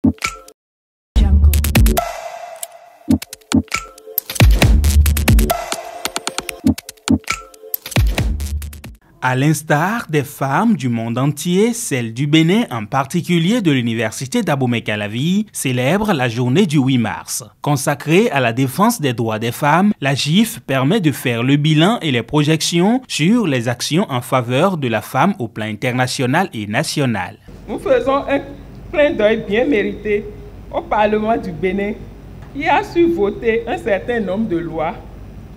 À l'instar des femmes du monde entier, celles du Bénin, en particulier de l'université d'Abomey-Calavi, célèbre la journée du 8 mars. Consacrée à la défense des droits des femmes, la GIF permet de faire le bilan et les projections sur les actions en faveur de la femme au plan international et national. Nous faisons un clin d'œil bien mérité au Parlement du Bénin qui a su voter un certain nombre de lois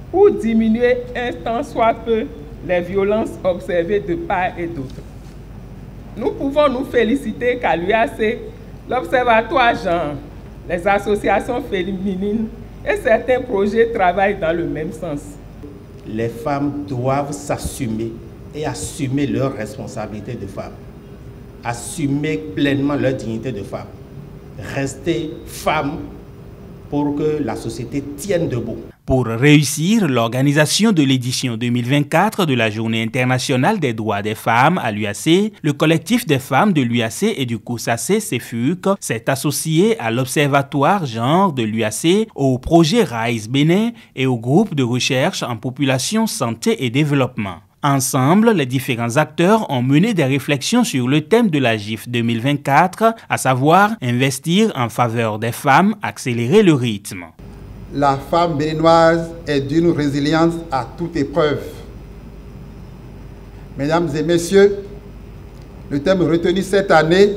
pour diminuer un tant soit peu les violences observées de part et d'autre. Nous pouvons nous féliciter qu'à l'UAC, l'Observatoire genre, les associations féminines et certains projets travaillent dans le même sens. Les femmes doivent s'assumer et assumer leurs responsabilités de femmes, assumer pleinement leur dignité de femme, rester femme pour que la société tienne debout. Pour réussir l'organisation de l'édition 2024 de la Journée internationale des droits des femmes à l'UAC, le collectif des femmes de l'UAC et du COUSAC CEFUC s'est associé à l'Observatoire genre de l'UAC, au projet RISE Bénin et au groupe de recherche en population, santé et développement. Ensemble, les différents acteurs ont mené des réflexions sur le thème de la GIF 2024, à savoir investir en faveur des femmes, accélérer le rythme. La femme béninoise est d'une résilience à toute épreuve. Mesdames et messieurs, le thème retenu cette année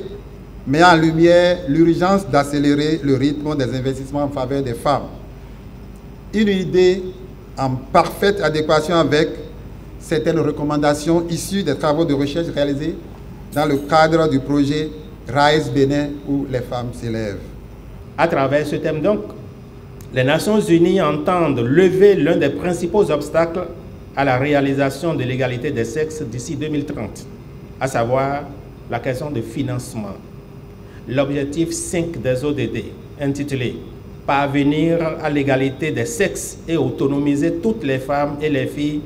met en lumière l'urgence d'accélérer le rythme des investissements en faveur des femmes. Une idée en parfaite adéquation avec certaines recommandations issues des travaux de recherche réalisés dans le cadre du projet RISE Bénin où les femmes s'élèvent. À travers ce thème donc, les Nations Unies entendent lever l'un des principaux obstacles à la réalisation de l'égalité des sexes d'ici 2030, à savoir la question de financement. L'objectif 5 des ODD, intitulé « Parvenir à l'égalité des sexes et autonomiser toutes les femmes et les filles »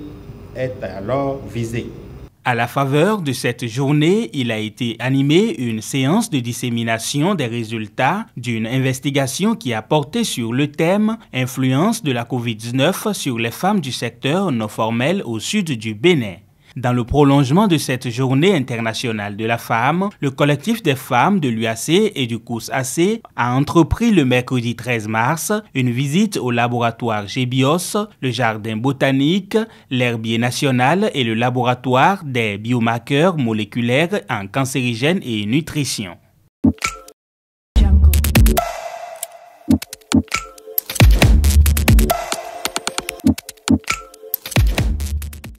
est alors visé. À la faveur de cette journée, il a été animé une séance de dissémination des résultats d'une investigation qui a porté sur le thème « Influence de la COVID-19 sur les femmes du secteur non formel au sud du Bénin ». Dans le prolongement de cette journée internationale de la femme, le collectif des femmes de l'UAC et du COUSAC a entrepris le mercredi 13 mars une visite au laboratoire GBIOS, le jardin botanique, l'herbier national et le laboratoire des biomarqueurs moléculaires en cancérigènes et nutrition.